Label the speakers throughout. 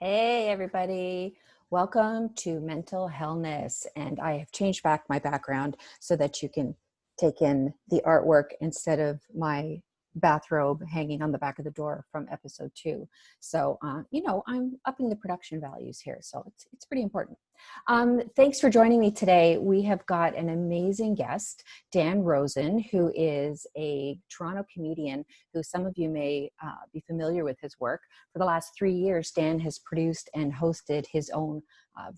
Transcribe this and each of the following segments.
Speaker 1: Hey, everybody. Welcome to Mental Hellness. And I have changed back my background so that you can take in the artwork instead of my bathrobe hanging on the back of the door from episode 2. So, I'm upping the production values here. So it's pretty important. Thanks for joining me today. We have got an amazing guest, Dan Rosen, who is a Toronto comedian who some of you may be familiar with his work. For the last 3 years, Dan has produced and hosted his own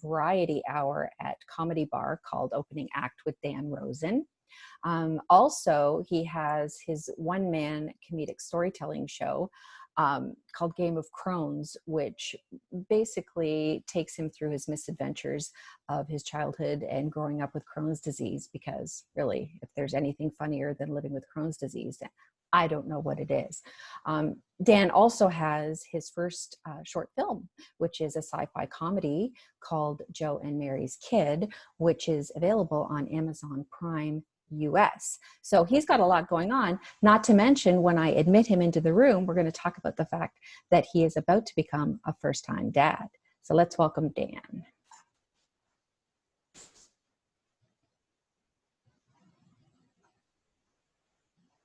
Speaker 1: variety hour at Comedy Bar called Opening Act with Dan Rosen. Also, he has his one-man comedic storytelling show called Game of Crohn's, which basically takes him through his misadventures of his childhood and growing up with Crohn's disease, because really, if there's anything funnier than living with Crohn's disease, I don't know what it is. Dan also has his first short film, which is a sci-fi comedy called Joe and Mary's Kid, which is available on Amazon Prime US. So he's got a lot going on, not to mention when I admit him into the room, we're going to talk about the fact that he is about to become a first-time dad. So let's welcome Dan.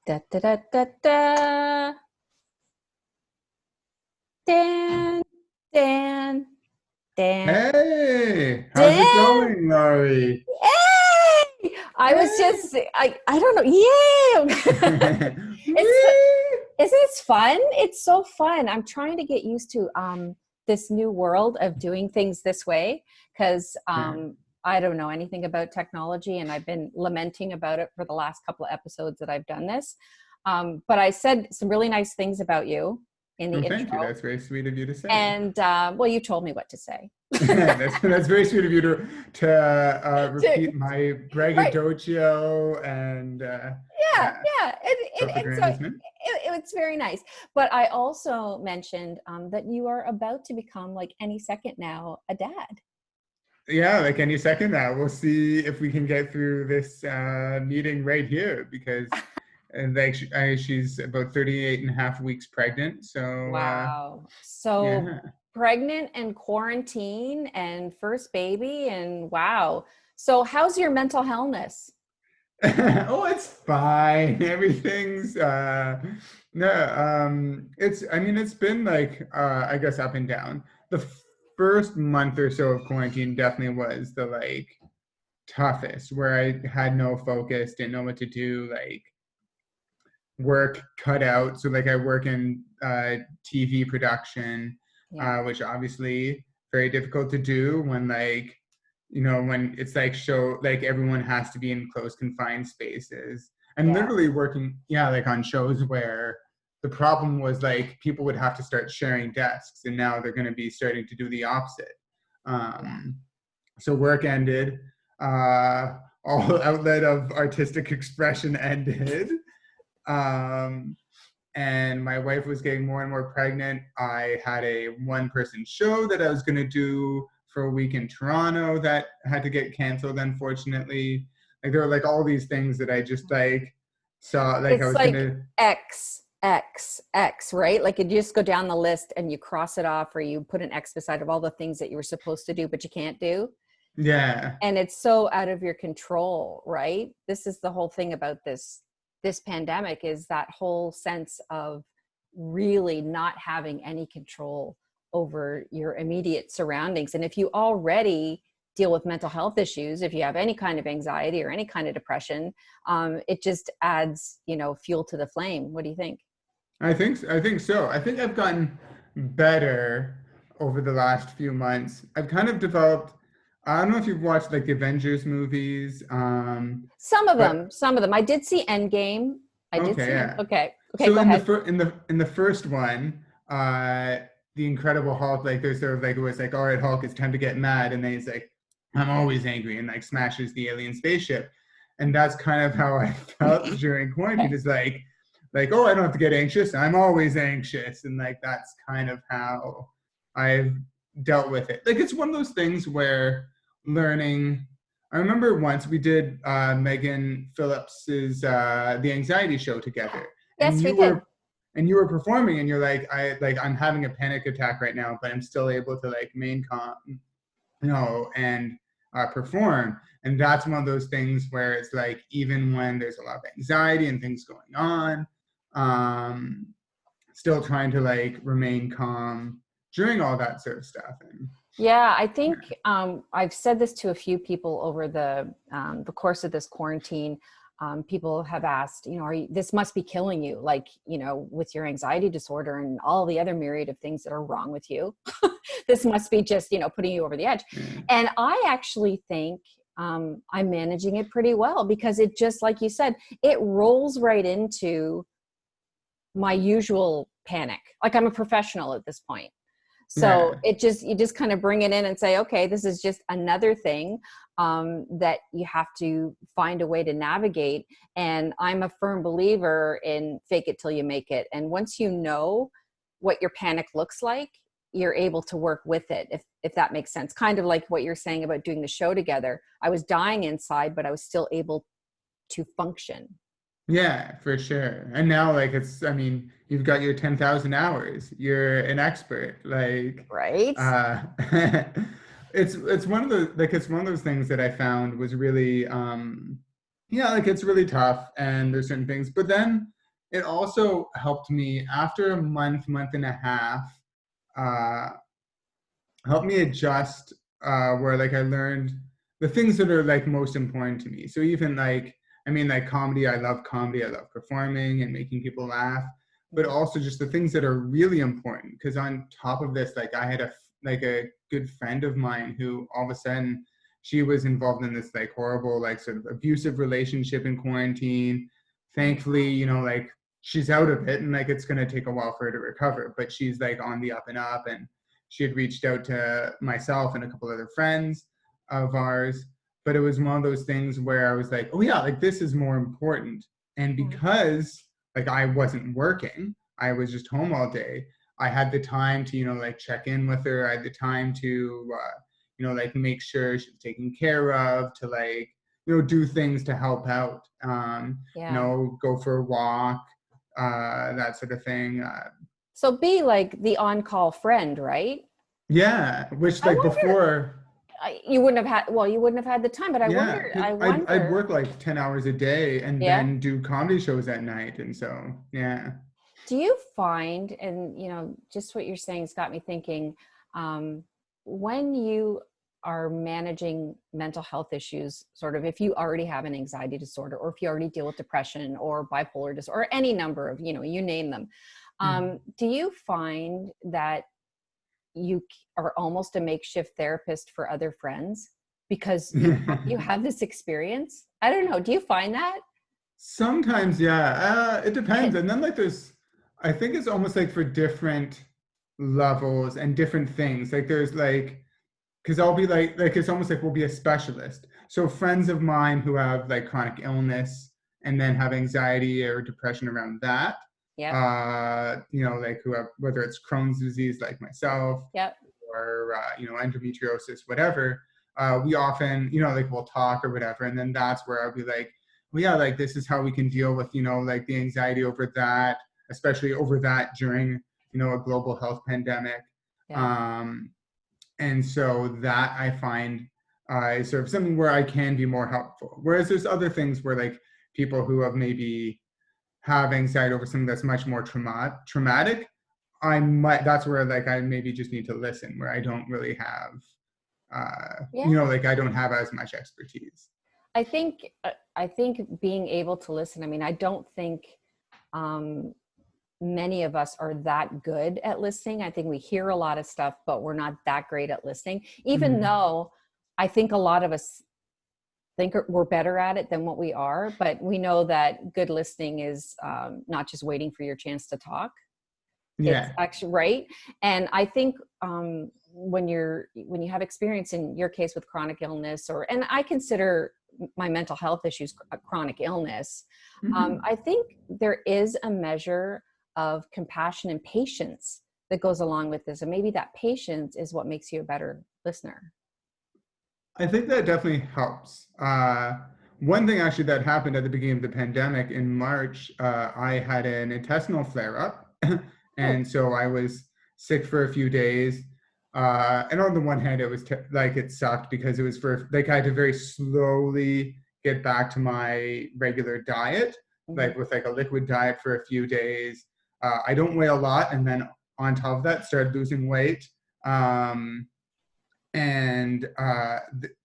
Speaker 1: Da, da, da, da, da. Dan.
Speaker 2: Hey, how's it
Speaker 1: Dan.
Speaker 2: going, Laurie?
Speaker 1: Hey! I was just, I don't know. Yeah. Isn't it fun? It's so fun. I'm trying to get used to this new world of doing things this way because I don't know anything about technology, and I've been lamenting about it for the last couple of episodes that I've done this. But I said some really nice things about you in the intro.
Speaker 2: Thank you. That's very sweet of you to say.
Speaker 1: And well, you told me what to say.
Speaker 2: that's very sweet of you to repeat my braggadocio and
Speaker 1: it's very nice. But I also mentioned that you are about to become, like any second now, a dad.
Speaker 2: Yeah, like any second now. We'll see if we can get through this meeting right here, because and like she's about 38 and a half weeks pregnant. So
Speaker 1: wow. Pregnant and quarantine and first baby, and wow. So how's your mental healthness?
Speaker 2: Oh, it's fine. Everything's it's been like I guess up and down. The first month or so of quarantine definitely was the like toughest, where I had no focus, didn't know what to do, like work cut out. So like I work in TV production, which obviously very difficult to do when like when it's like like everyone has to be in close confined spaces, and literally working like on shows where the problem was like people would have to start sharing desks, and now they're going to be starting to do the opposite. So work ended, all outlet of artistic expression ended, and my wife was getting more and more pregnant. I had a one-person show that I was going to do for a week in Toronto that had to get canceled, unfortunately. Like there were like all these things that I just like saw, like
Speaker 1: it's
Speaker 2: I was
Speaker 1: like
Speaker 2: gonna
Speaker 1: X, right? Like you just go down the list and you cross it off, or you put an X beside of all the things that you were supposed to do but you can't do.
Speaker 2: Yeah.
Speaker 1: And it's so out of your control, right? This is the whole thing about this pandemic, is that whole sense of really not having any control over your immediate surroundings. And if you already deal with mental health issues, if you have any kind of anxiety or any kind of depression, it just adds, fuel to the flame. What do you think?
Speaker 2: I think so. I think I've gotten better over the last few months. I've kind of developed, I don't know if you've watched like the Avengers movies.
Speaker 1: Some of them. I did see Endgame. Okay.
Speaker 2: So
Speaker 1: Go ahead.
Speaker 2: In the first one, the Incredible Hulk, like there's sort of like, it was like, all right, Hulk, it's time to get mad, and then he's like, I'm always angry, and like smashes the alien spaceship. And that's kind of how I felt during quarantine. Is like, oh, I don't have to get anxious. I'm always anxious, and like that's kind of how I've dealt with it. Like it's one of those things where learning. I remember once we did Megan Phillips's The Anxiety Show together.
Speaker 1: Yes, we did.
Speaker 2: and you were performing and you're like, I'm having a panic attack right now, but I'm still able to like main calm, and perform. And that's one of those things where it's like, even when there's a lot of anxiety and things going on, um, still trying to like remain calm during all that sort of stuff. And
Speaker 1: Yeah, I think I've said this to a few people over the course of this quarantine. People have asked, this must be killing you, like, with your anxiety disorder and all the other myriad of things that are wrong with you. This must be just, putting you over the edge.
Speaker 2: yeah.
Speaker 1: And I actually think I'm managing it pretty well, because it just, like you said, it rolls right into my usual panic. Like, I'm a professional at this point. So
Speaker 2: Yeah.
Speaker 1: you just kind of bring it in and say, okay, this is just another thing that you have to find a way to navigate. And I'm a firm believer in fake it till you make it. And once you know what your panic looks like, you're able to work with it, if that makes sense. Kind of like what you're saying about doing the show together. I was dying inside, but I was still able to function.
Speaker 2: Yeah, for sure. And now, like, you've got your 10,000 hours. You're an expert. Like,
Speaker 1: Right?
Speaker 2: uh, it's one of the like it's one of those things that I found was really, yeah, like it's really tough, and there's certain things. But then it also helped me after a month and a half, uh, helped me adjust, where like I learned the things that are like most important to me. So even like, like comedy, I love comedy, I love performing and making people laugh, but also just the things that are really important. Because on top of this, like I had a good friend of mine who all of a sudden she was involved in this like horrible like sort of abusive relationship in quarantine. Thankfully, like she's out of it, and like it's going to take a while for her to recover, but she's like on the up and up. And she had reached out to myself and a couple other friends of ours. But it was one of those things where I was like, oh yeah, like this is more important. And because like I wasn't working, I was just home all day, I had the time to, like check in with her. I had the time to, like make sure she's taken care of, to like, do things to help out,
Speaker 1: Yeah.
Speaker 2: go for a walk, that sort of thing.
Speaker 1: So be like the on-call friend, right?
Speaker 2: Yeah, which
Speaker 1: I
Speaker 2: like
Speaker 1: wonder,
Speaker 2: before,
Speaker 1: you wouldn't have had the time, but
Speaker 2: yeah, because
Speaker 1: I
Speaker 2: I'd
Speaker 1: wonder,
Speaker 2: work like 10 hours a day and
Speaker 1: yeah.
Speaker 2: then do comedy shows at night. And so, yeah.
Speaker 1: Do you find, and just what you're saying has got me thinking, um, when you are managing mental health issues, sort of, if you already have an anxiety disorder, or if you already deal with depression or bipolar disorder, or any number of, you name them,
Speaker 2: Mhm.
Speaker 1: do you find that you are almost a makeshift therapist for other friends because you have this experience? I don't know. Do you find that?
Speaker 2: Sometimes, yeah, it depends. And then like I think it's almost like for different levels and different things. Like there's like, because I'll be like it's almost like we'll be a specialist. So friends of mine who have like chronic illness and then have anxiety or depression around that,
Speaker 1: Yep.
Speaker 2: like who have, whether it's Crohn's disease like myself,
Speaker 1: Yep.
Speaker 2: or endometriosis, whatever, we often, like we'll talk or whatever, and then that's where I'll be like, well, yeah, like this is how we can deal with, like the anxiety over that, especially over that during, a global health pandemic.
Speaker 1: Yeah.
Speaker 2: Um, and so that I find, is sort of something where I can be more helpful. Whereas there's other things where like people who have maybe have anxiety over something that's much more traumatic, that's where like I maybe just need to listen, where I don't really have,
Speaker 1: Yeah.
Speaker 2: like I don't have as much expertise.
Speaker 1: I think being able to listen. I mean, I don't think um, many of us are that good at listening. I think we hear a lot of stuff, but we're not that great at listening. Even
Speaker 2: Mm-hmm.
Speaker 1: though I think a lot of us think we're better at it than what we are, but we know that good listening is not just waiting for your chance to talk. It's
Speaker 2: Yeah.
Speaker 1: actually right. And I think when you have experience in your case with chronic illness, and I consider my mental health issues a chronic illness,
Speaker 2: Mm-hmm.
Speaker 1: I think there is a measure of compassion and patience that goes along with this. And maybe that patience is what makes you a better listener.
Speaker 2: I think that definitely helps. one thing actually that happened at the beginning of the pandemic in March, I had an intestinal flare up.
Speaker 1: Oh.
Speaker 2: And so I was sick for a few days. And on the one hand, it was like it sucked because it was for like I had to very slowly get back to my regular diet,
Speaker 1: Mhm.
Speaker 2: like with like a liquid diet for a few days. I don't weigh a lot. And then on top of that, started losing weight. Um, and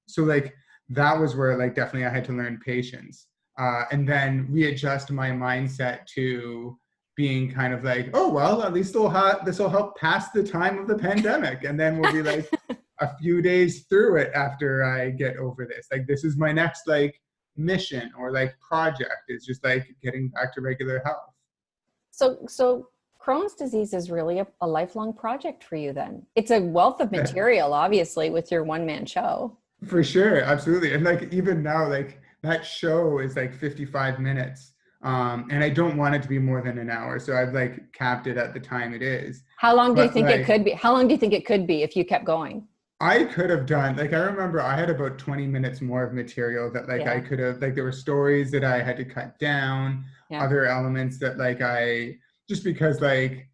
Speaker 2: so like that was where like definitely I had to learn patience, and then readjust my mindset to being kind of like, oh well, at least this will help pass the time of the pandemic, and then we'll be like a few days through it after I get over this. Like this is my next like mission or like project, is just like getting back to regular health.
Speaker 1: So Crohn's disease is really a lifelong project for you then. It's a wealth of material, obviously, with your one-man show.
Speaker 2: For sure, absolutely. And like even now, like that show is like 55 minutes. And I don't want it to be more than an hour. So I've like capped it at the time it is.
Speaker 1: How long do you
Speaker 2: But
Speaker 1: think it
Speaker 2: like
Speaker 1: could be? How long do you think it could be if you kept going?
Speaker 2: I could have done, like I remember I had about 20 minutes more of material that like I
Speaker 1: Yeah.
Speaker 2: could have, like there were stories that I had to cut down,
Speaker 1: Yeah.
Speaker 2: other elements that like I just because like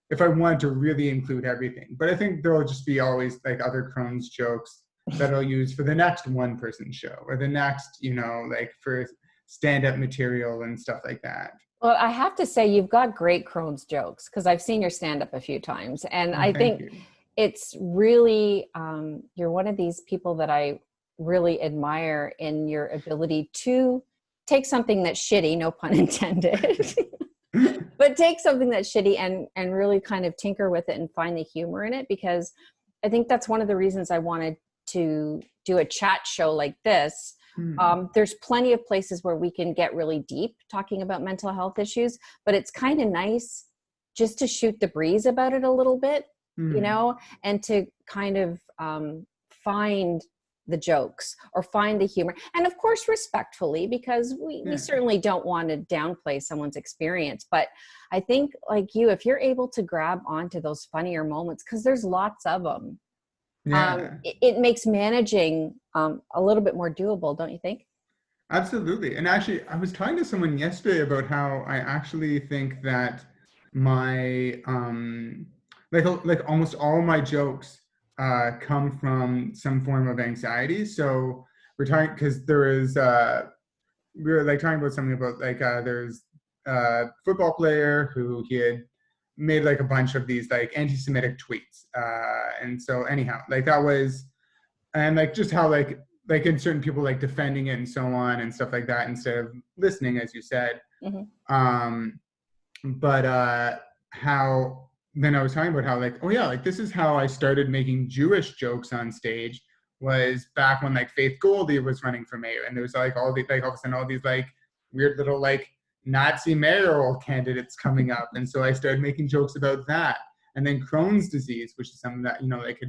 Speaker 2: if I wanted to really include everything. But I think there'll just be always like other Crohn's jokes that I'll use for the next one person show or the next, like for stand up material and stuff like that.
Speaker 1: Well, I have to say you've got great Crohn's jokes because I've seen your stand up a few times. And
Speaker 2: Oh,
Speaker 1: I
Speaker 2: thank
Speaker 1: think
Speaker 2: you.
Speaker 1: it's really, you're one of these people that I really admire in your ability to take something that's shitty, no pun intended, but take something that's shitty and really kind of tinker with it and find the humor in it, because I think that's one of the reasons I wanted to do a chat show like this.
Speaker 2: Hmm.
Speaker 1: There's plenty of places where we can get really deep talking about mental health issues, but it's kind of nice just to shoot the breeze about it a little bit,
Speaker 2: Hmm.
Speaker 1: and to kind of find the jokes or find the humor, and of course respectfully, because we
Speaker 2: Yeah.
Speaker 1: certainly don't want to downplay someone's experience. But I think, like you, if you're able to grab onto those funnier moments, because there's lots of them,
Speaker 2: Yeah.
Speaker 1: it makes managing a little bit more doable, don't you think?
Speaker 2: Absolutely. And actually, I was talking to someone yesterday about how I actually think that my like almost all my jokes come from some form of anxiety. So we're talking because we were like talking about something about like there's a football player who he had made like a bunch of these like anti-Semitic tweets. And so anyhow, like that was and like just how like in certain people like defending it and so on and stuff like that instead of listening, as you said.
Speaker 1: Hmm.
Speaker 2: um but how then I was talking about how like, oh yeah, like this is how I started making Jewish jokes on stage, was back when like Faith Goldie was running for mayor, and there was like all the like all of a sudden all these like weird little like Nazi mayoral candidates coming up, and so I started making jokes about that. And then Crohn's disease, which is something that like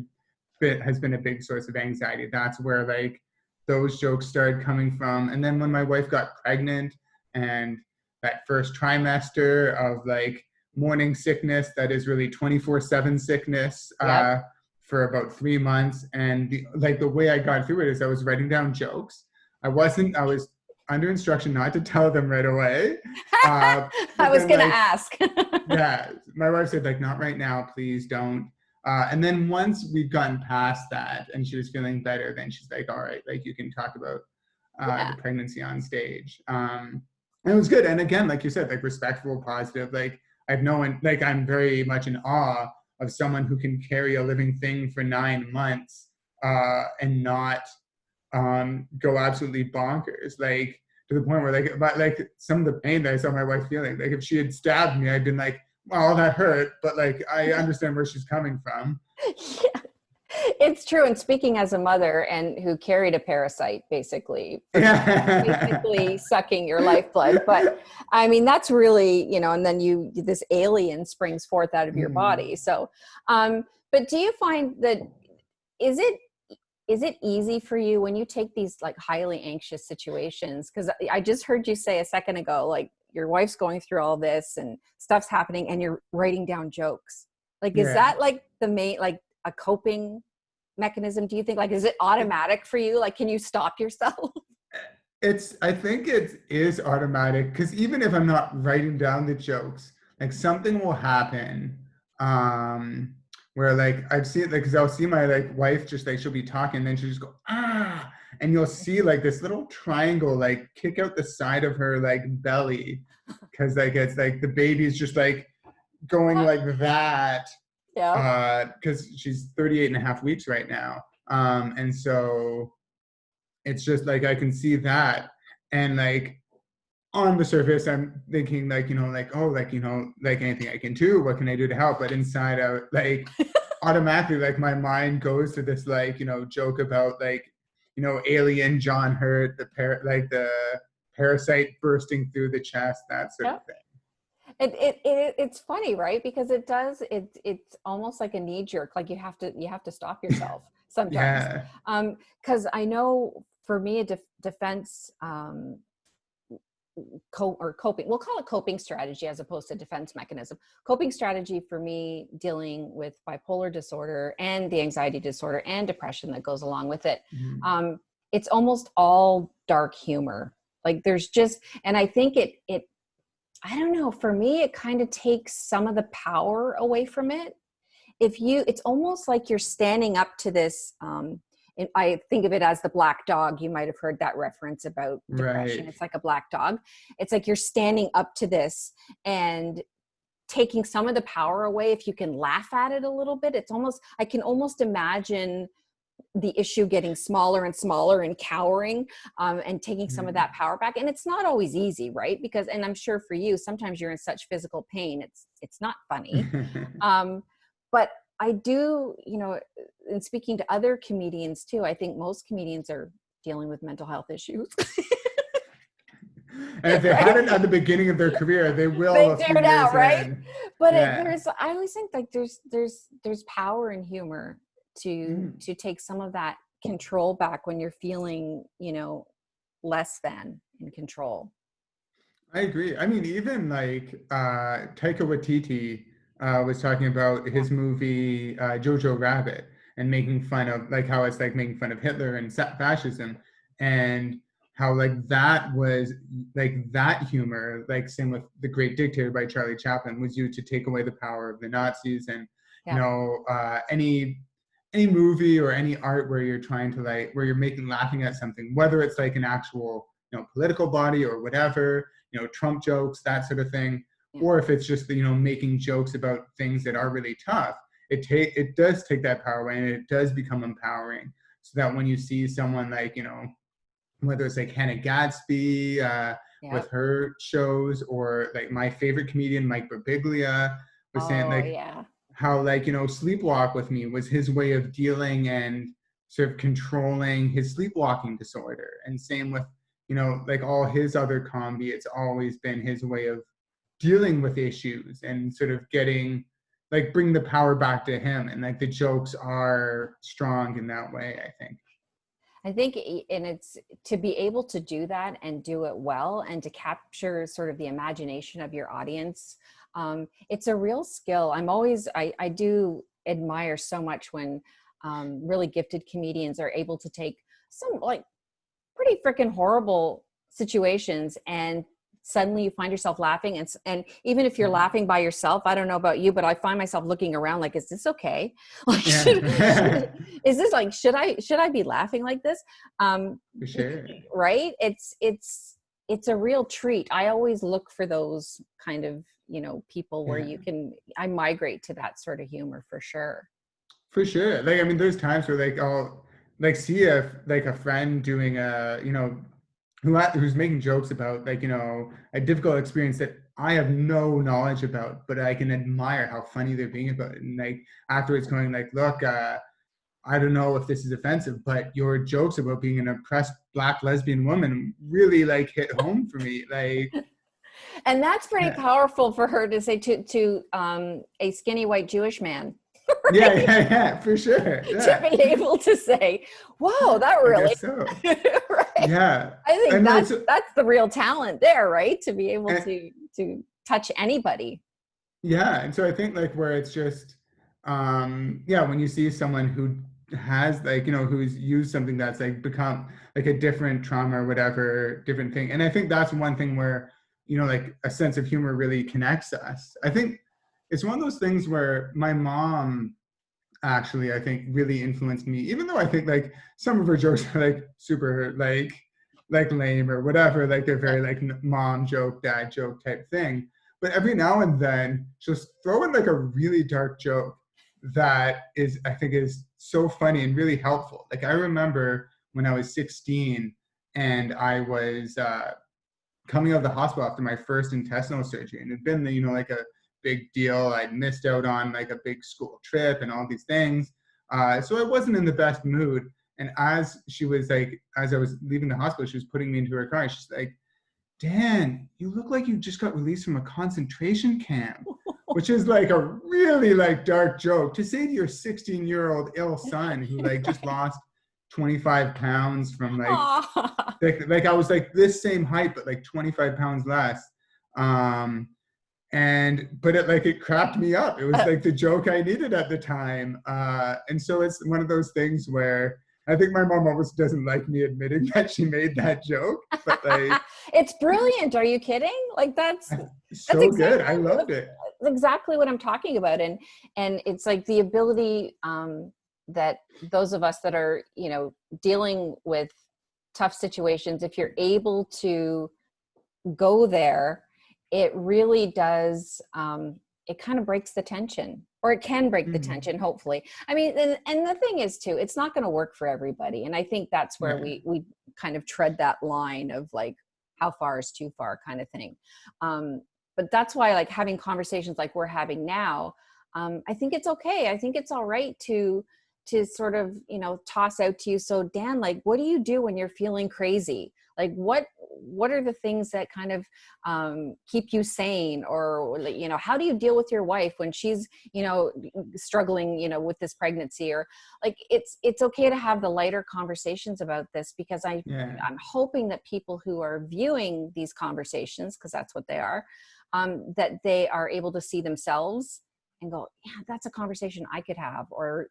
Speaker 2: has been a big source of anxiety. That's where like those jokes started coming from. And then when my wife got pregnant, and that first trimester of like morning sickness that is really 24/7 sickness,
Speaker 1: Yep.
Speaker 2: for about 3 months. And the way I got through it is I was writing down jokes. I was under instruction not to tell them right away.
Speaker 1: I
Speaker 2: But
Speaker 1: was
Speaker 2: then
Speaker 1: gonna
Speaker 2: like,
Speaker 1: ask.
Speaker 2: yeah, my wife said like, not right now, please don't. And then once we've gotten past that and she was feeling better, then she's like, all right, like you can talk about
Speaker 1: Yeah.
Speaker 2: the pregnancy on stage. And it was good. And again, like you said, like respectful, positive. Like I've known, like I'm very much in awe of someone who can carry a living thing for 9 months and not go absolutely bonkers. Like to the point where like some of the pain that I saw my wife feeling, like if she had stabbed me, I'd been like, well, that hurt, but like I understand where she's coming from.
Speaker 1: Yeah, it's true. And speaking as a mother and who carried a parasite, basically, basically
Speaker 2: Yeah.
Speaker 1: sucking your lifeblood. But I mean, that's really, and then this alien springs forth out of your
Speaker 2: Mm.
Speaker 1: body. So, but do you find that, is it, is it easy for you when you take these like highly anxious situations? Because I just heard you say a second ago, like your wife's going through all this and stuff's happening and you're writing down jokes. Like, is
Speaker 2: Yeah.
Speaker 1: that like the main, like a coping mechanism? Do you think, like, is it automatic for you? Like, can you stop yourself?
Speaker 2: I think it is automatic because even if I'm not writing down the jokes, like something will happen, um, where like I've seen like because I'll see my like wife just like she'll be talking and then she'll just go ah, and you'll see like this little triangle like kick out the side of her like belly because like it's like the baby's just like going like that
Speaker 1: Yeah.
Speaker 2: because she's 38 and a half weeks right now, and so it's just like I can see that, and like on the surface, I'm thinking like like oh like like anything I can do, what can I do to help? But inside out, like automatically, like my mind goes to this like joke about like alien John Hurt, like the parasite bursting through the chest, that sort of
Speaker 1: Yeah. It's funny, right? Because it's almost like a knee jerk. Like you have to stop yourself
Speaker 2: thing.
Speaker 1: sometimes.
Speaker 2: Yeah.
Speaker 1: Because I know for me, a defense or coping, we'll call it coping strategy as opposed to defense mechanism. Coping strategy for me, dealing with bipolar disorder and the anxiety disorder and depression that goes along with it.
Speaker 2: Mhm.
Speaker 1: It's almost all dark humor. Like there's just, and I think it I don't know, for me, it kind of takes some of the power away from it. It's almost like you're standing up to this. And I think of it as the black dog. You might have heard that reference about depression.
Speaker 2: Right.
Speaker 1: It's like a black dog. It's like you're standing up to this and taking some of the power away. If you can laugh at it a little bit, I can almost imagine the issue getting smaller and smaller and cowering, and taking some of that power back. And it's not always easy, right? Because, and I'm sure for you, sometimes you're in such physical pain, it's not funny. But I do, in speaking to other comedians too, I think most comedians are dealing with mental health issues.
Speaker 2: And if they
Speaker 1: Right?
Speaker 2: hadn't at the beginning of their career, they will
Speaker 1: They
Speaker 2: a few
Speaker 1: figured out,
Speaker 2: years
Speaker 1: right?
Speaker 2: in.
Speaker 1: But
Speaker 2: Yeah.
Speaker 1: I always think like there's power in humor to
Speaker 2: Mm.
Speaker 1: take some of that control back when you're feeling, less than in control.
Speaker 2: I agree. I mean, even like Taika Waititi was talking about
Speaker 1: Yeah.
Speaker 2: his movie Jojo Rabbit and making fun of like how it's like making fun of Hitler and fascism, and how like that was like that humor, like same with The Great Dictator by Charlie Chaplin, was used to take away the power of the Nazis, and
Speaker 1: Yeah.
Speaker 2: any movie or any art where you're trying to like where you're making laughing at something, whether it's like an actual political body or whatever, Trump jokes, that sort of thing,
Speaker 1: Yeah.
Speaker 2: or if it's just making jokes about things that are really tough, it does take that power away and it does become empowering. So that when you see someone like whether it's like Hannah Gadsby
Speaker 1: Yeah.
Speaker 2: with her shows, or like my favorite comedian Mike Birbiglia was saying
Speaker 1: Oh
Speaker 2: like
Speaker 1: yeah.
Speaker 2: how like Sleepwalk with Me was his way of dealing and sort of controlling his sleepwalking disorder, and same with like all his other comedy, it's always been his way of dealing with issues and sort of getting like bring the power back to him, and like the jokes are strong in that way, I think.
Speaker 1: I think, and it's to be able to do that and do it well and to capture sort of the imagination of your audience. It's a real skill. I do admire so much when really gifted comedians are able to take some like pretty freaking horrible situations and suddenly you find yourself laughing, and even if you're laughing by yourself, I don't know about you, but I find myself looking around like, is this okay? Like
Speaker 2: Yeah.
Speaker 1: is this like, should I be laughing like this?
Speaker 2: For sure.
Speaker 1: Right, it's a real treat. I always look for those kind of people where
Speaker 2: Yeah.
Speaker 1: I migrate to that sort of humor for sure.
Speaker 2: For sure. Like I mean, there's times where like I'll like see a friend doing who's making jokes about like a difficult experience that I have no knowledge about, but I can admire how funny they're being about it. And like afterwards, going like, look, I don't know if this is offensive, but your jokes about being an oppressed Black lesbian woman really like hit home for me. Like,
Speaker 1: And that's pretty
Speaker 2: yeah,
Speaker 1: powerful for her to say to a skinny white Jewish man.
Speaker 2: yeah,
Speaker 1: Right?
Speaker 2: yeah, for sure.
Speaker 1: To
Speaker 2: Yeah,
Speaker 1: be able to say, "Whoa, that
Speaker 2: I
Speaker 1: really,"
Speaker 2: guess so.
Speaker 1: right?
Speaker 2: Yeah,
Speaker 1: I think
Speaker 2: and
Speaker 1: that's
Speaker 2: it's
Speaker 1: that's the real talent there, right? To be able
Speaker 2: and,
Speaker 1: to touch anybody.
Speaker 2: yeah, and so I think like where it's just yeah, when you see someone who has like, who's used something that's like become like a different trauma or whatever, different thing. And I think that's one thing where, like a sense of humor really connects us. I think it's one of those things where my mom actually, I think, really influenced me, even though I think like some of her jokes are like super like lame or whatever, like they're very like mom joke, dad joke type thing. But every now and then she'll throw in like a really dark joke that is, I think, is so funny and really helpful. Like I remember when I was 16 and I was coming out of the hospital after my first intestinal surgery, and it'd been, like a big deal. I'd missed out on like a big school trip and all these things. So I wasn't in the best mood. And as I was leaving the hospital, she was putting me into her car. She's like, Dan, you look like you just got released from a concentration camp, which is like a really like dark joke to say to your 16-year-old ill son who like just lost 25 pounds from like I was like this same height, but like 25 pounds less. But it cracked me up. It was like the joke I needed at the time. And so it's one of those things where I think my mom almost doesn't like me admitting that she made that joke, but like
Speaker 1: it's brilliant. Are you kidding? Like that's
Speaker 2: so
Speaker 1: exactly,
Speaker 2: good. I loved it.
Speaker 1: Exactly what I'm talking about. And it's like the ability that those of us that are, dealing with tough situations, if you're able to go there, it really does, it kind of breaks the tension, or it can break the tension, hopefully. I mean, and the thing is too, it's not going to work for everybody. And I think that's where we kind of tread that line of like, how far is too far kind of thing. But that's why like having conversations like we're having now, I think it's okay. I think it's all right to sort of, toss out to you. So Dan, like, what do you do when you're feeling crazy? Like what are the things that kind of keep you sane? Or, how do you deal with your wife when she's, struggling, with this pregnancy? Or like, it's okay to have the lighter conversations about this, because I'm hoping that people who are viewing these conversations, because that's what they are, that they are able to see themselves and go, yeah, that's a conversation I could have, or,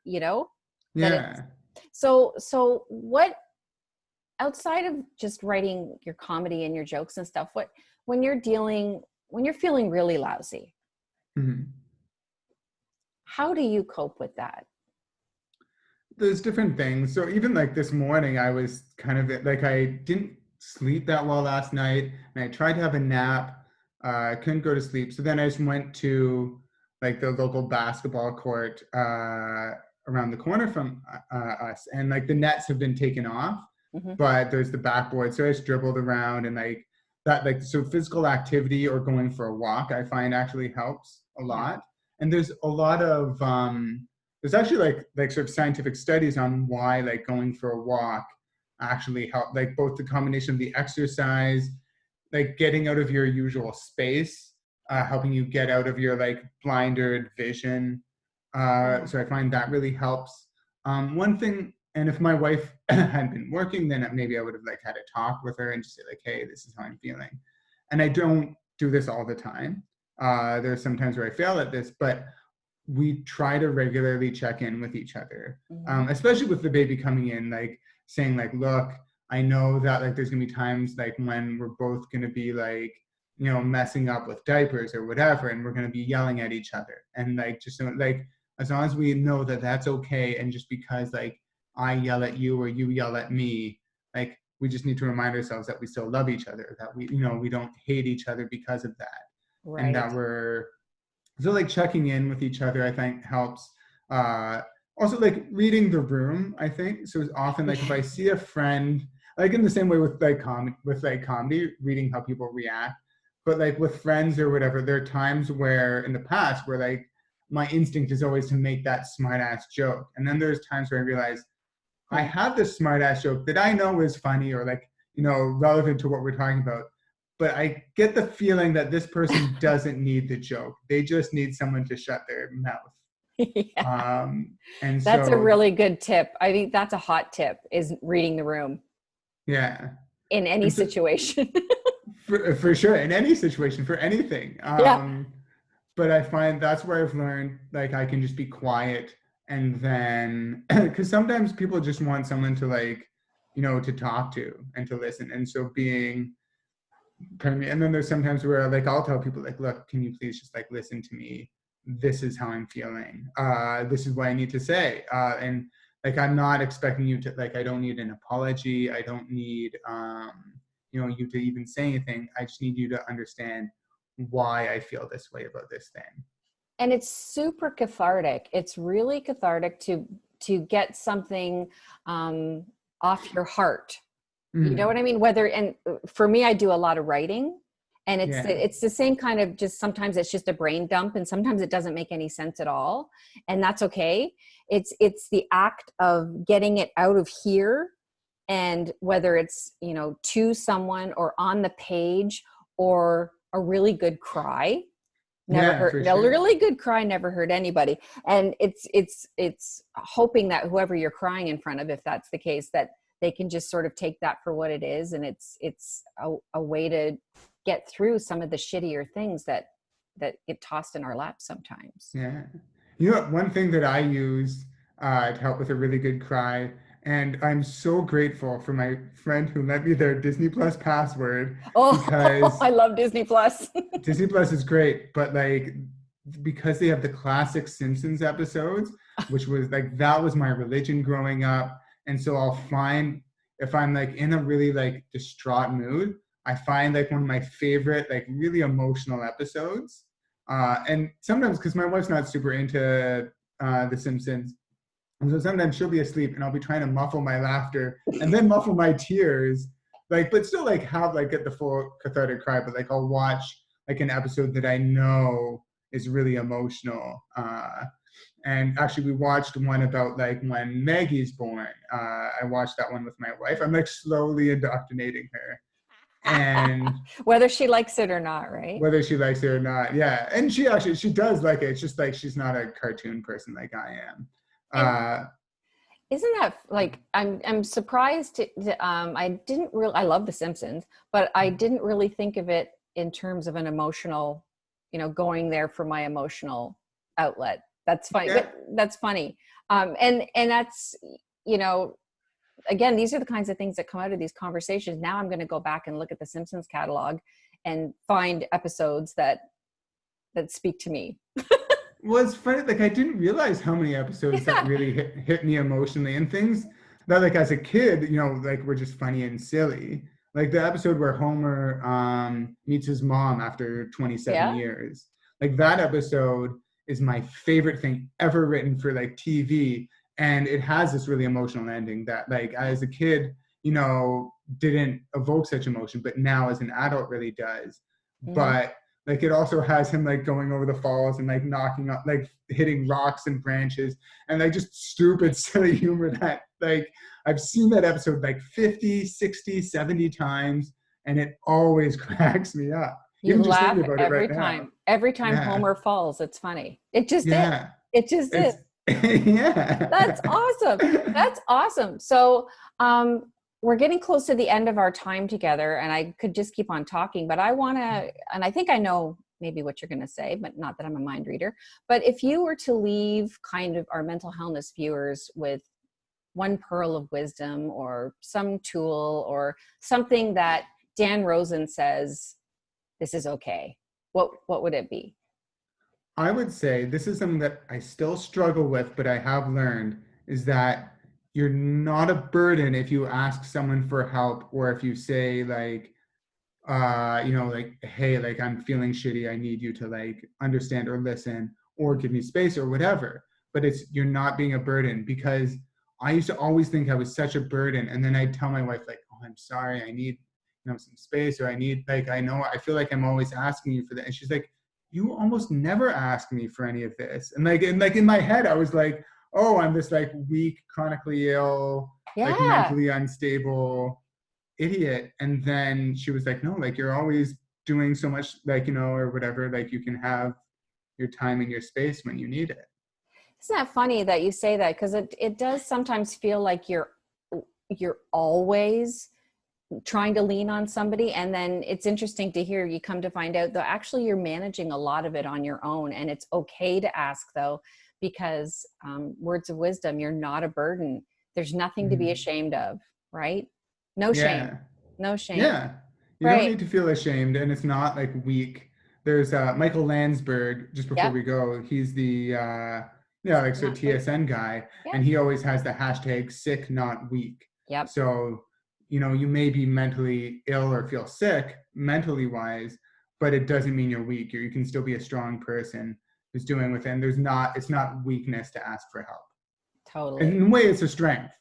Speaker 1: so what, outside of just writing your comedy and your jokes and stuff, when you're feeling really lousy, how do you cope with that?
Speaker 2: There's different things. So even like this morning, I was kind of like, I didn't sleep that well last night, and I tried to have a nap. I couldn't go to sleep. So then I just went to like the local basketball court around the corner from us, and like the nets have been taken off, but there's the backboard. So I just dribbled around, and like that, like, so physical activity or going for a walk, I find actually helps a lot. And there's a lot of there's actually like sort of scientific studies on why like going for a walk actually help, like both the combination of the exercise, like getting out of your usual space, helping you get out of your like blindered vision. So I find that really helps. One thing, and if my wife had been working, then maybe I would have like had a talk with her and just say like, hey, this is how I'm feeling. And I don't do this all the time. There's some times where I fail at this, but we try to regularly check in with each other, especially with the baby coming in, like saying like, look, I know that like there's gonna be times like when we're both gonna be like, messing up with diapers or whatever, and we're gonna be yelling at each other. And like, just like, as long as we know that that's okay, and just because like I yell at you or you yell at me, like we just need to remind ourselves that we still love each other, that we don't hate each other because of that.
Speaker 1: Right.
Speaker 2: And that so like checking in with each other, I think helps. Also like reading the room, I think. So it's often like if I see a friend, like in the same way with like comedy, reading how people react. But like with friends or whatever, there are times where in the past where like my instinct is always to make that smart ass joke. And then there's times where I realize I have this smart ass joke that I know is funny or like, relevant to what we're talking about. But I get the feeling that this person doesn't need the joke. They just need someone to shut their mouth. And
Speaker 1: that's
Speaker 2: so,
Speaker 1: a really good tip. I think that's a hot tip, is reading the room.
Speaker 2: Yeah.
Speaker 1: In any situation.
Speaker 2: For sure. In any situation, for anything. But I find that's where I've learned, like, I can just be quiet And then, because sometimes people just want someone to like, to talk to and to listen. And so being, pardon me, and then there's sometimes where like I'll tell people like, look, can you please just like listen to me? This is how I'm feeling. This is what I need to say. And like I'm not expecting you to like, I don't need an apology. I don't need you to even say anything. I just need you to understand why I feel this way about this thing.
Speaker 1: And it's super cathartic. It's really cathartic to get something off your heart. You know what
Speaker 2: Mm,
Speaker 1: I mean? Whether, and for me, I do a lot of writing, and
Speaker 2: yeah.
Speaker 1: it's the same kind of, just sometimes it's just a brain dump, and sometimes it doesn't make any sense at all, and that's okay. It's the act of getting it out of here, and whether it's, to someone or on the page, or a really good cry. Never
Speaker 2: Yeah,
Speaker 1: hurt.
Speaker 2: for
Speaker 1: No,
Speaker 2: sure.
Speaker 1: really good cry never hurt anybody. And it's hoping that whoever you're crying in front of, if that's the case, that they can just sort of take that for what it is, and it's a way to get through some of the shittier things that get tossed in our laps sometimes.
Speaker 2: Yeah. One thing that I use to help with a really good cry, and I'm so grateful for my friend who lent me their Disney Plus password
Speaker 1: Oh,
Speaker 2: because
Speaker 1: I love Disney Plus.
Speaker 2: Disney Plus is great, but like because they have the classic Simpsons episodes, which was like that was my religion growing up. And so I'll find if I'm like in a really like distraught mood, I find like one of my favorite, like really emotional episodes. And sometimes because my wife's not super into The Simpsons, and so sometimes she'll be asleep and I'll be trying to muffle my laughter and then muffle my tears, like, but still like have like get the full cathartic cry, but like I'll watch like an episode that I know is really emotional. And actually we watched one about like when Maggie's born. I watched that one with my wife. I'm like slowly indoctrinating her. And
Speaker 1: Whether she likes it or not, right?
Speaker 2: whether she likes it or not, yeah. And she does like it. It's just like she's not a cartoon person like I am.
Speaker 1: And
Speaker 2: Uh
Speaker 1: isn't that like, I'm surprised I didn't really, I love The Simpsons, but I didn't really think of it in terms of an emotional, going there for my emotional outlet. That's funny,
Speaker 2: yeah.
Speaker 1: but that's funny. And that's, you know again, these are the kinds of things that come out of these conversations. Now I'm going to go back and look at the Simpsons catalog and find episodes that speak to me.
Speaker 2: Well, it's funny. Like I didn't realize how many episodes that
Speaker 1: Yeah,
Speaker 2: really hit me emotionally, and things that, like as a kid, like were just funny and silly. Like the episode where Homer meets his mom after 27
Speaker 1: yeah.
Speaker 2: years. Like that episode is my favorite thing ever written for like TV, and it has this really emotional ending that, like as a kid, didn't evoke such emotion, but now as an adult really does.
Speaker 1: Mm-hmm.
Speaker 2: But like it also has him like going over the falls and like knocking up, like hitting rocks and branches, and like just stupid, silly humor that like I've seen that episode like 50, 60, 70 times, and it always cracks me up.
Speaker 1: You
Speaker 2: Even just thinking
Speaker 1: laugh
Speaker 2: about it
Speaker 1: every
Speaker 2: right now.
Speaker 1: time. Every time
Speaker 2: Yeah.
Speaker 1: Homer falls, it's funny. It just is.
Speaker 2: Yeah.
Speaker 1: It just is.
Speaker 2: It's
Speaker 1: That's
Speaker 2: yeah.
Speaker 1: awesome. That's awesome. So, we're getting close to the end of our time together, and I could just keep on talking, but I want to, and I think I know maybe what you're going to say, but not that I'm a mind reader. But if you were to leave kind of our mental health viewers with one pearl of wisdom or some tool or something that Dan Rosen says, this is okay, what would it be?
Speaker 2: I would say this is something that I still struggle with, but I have learned is that you're not a burden if you ask someone for help or if you say like, like, hey, like I'm feeling shitty. I need you to like understand or listen or give me space or whatever. But you're not being a burden because I used to always think I was such a burden. And then I'd tell my wife, like, oh, I'm sorry, I need, some space, or I need like I feel like I'm always asking you for that. And she's like, you almost never ask me for any of this. And in my head, I was like, oh, I'm this like weak, chronically ill, like
Speaker 1: Yeah.
Speaker 2: mentally unstable idiot. And then she was like, no, like you're always doing so much, like, or whatever, like you can have your time and your space when you need it.
Speaker 1: Isn't that funny that you say that? Because it does sometimes feel like you're always trying to lean on somebody. And then it's interesting to hear you come to find out, though, actually you're managing a lot of it on your own. And it's okay to ask, though, because words of wisdom, you're not a burden. There's nothing to be
Speaker 2: Mhm.
Speaker 1: ashamed of, right? No shame.
Speaker 2: Yeah.
Speaker 1: No shame.
Speaker 2: Yeah. You don't
Speaker 1: Right.
Speaker 2: need to feel ashamed, and it's not like weak. There's Michael Landsberg, just before
Speaker 1: Yep.
Speaker 2: we go, he's the like so
Speaker 1: Not weak.
Speaker 2: TSN guy,
Speaker 1: Yep.
Speaker 2: and he always has the hashtag sick not weak.
Speaker 1: Yep.
Speaker 2: So, you may be mentally ill or feel sick mentally wise, but it doesn't mean you're weak. You can still be a strong person who's doing within. It's not weakness to ask for help. And
Speaker 1: Totally.
Speaker 2: in a way, it's a strength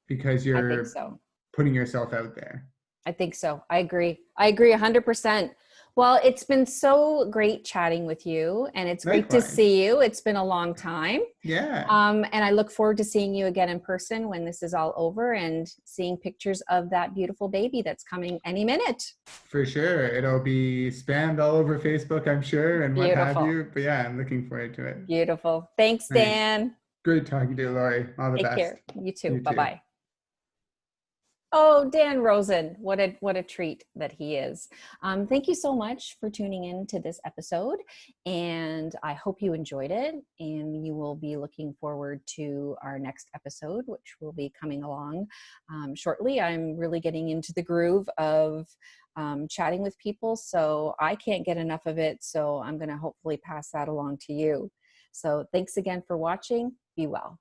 Speaker 2: because
Speaker 1: I think
Speaker 2: you're
Speaker 1: so.
Speaker 2: putting yourself out there.
Speaker 1: I think so. I agree. I agree 100%. Well, it's been so great chatting with you, and it's great to
Speaker 2: Likewise.
Speaker 1: see you. It's been a long time.
Speaker 2: Yeah,
Speaker 1: And I look forward to seeing you again in person when this is all over and seeing pictures of that beautiful baby that's coming any minute.
Speaker 2: for sure. It'll be spammed all over Facebook, I'm sure, and what have
Speaker 1: Beautiful.
Speaker 2: you. But yeah, I'm looking forward to it.
Speaker 1: Beautiful. Thanks,
Speaker 2: Nice.
Speaker 1: Dan.
Speaker 2: Great talking to you, Lori. All the
Speaker 1: Take
Speaker 2: best.
Speaker 1: care. You too.
Speaker 2: You too.
Speaker 1: Bye-bye. Oh, Dan Rosen, what a treat that he is. Thank you so much for tuning in to this episode, and I hope you enjoyed it. And you will be looking forward to our next episode, which will be coming along shortly. I'm really getting into the groove of chatting with people, so I can't get enough of it. So I'm going to hopefully pass that along to you. So thanks again for watching. Be well.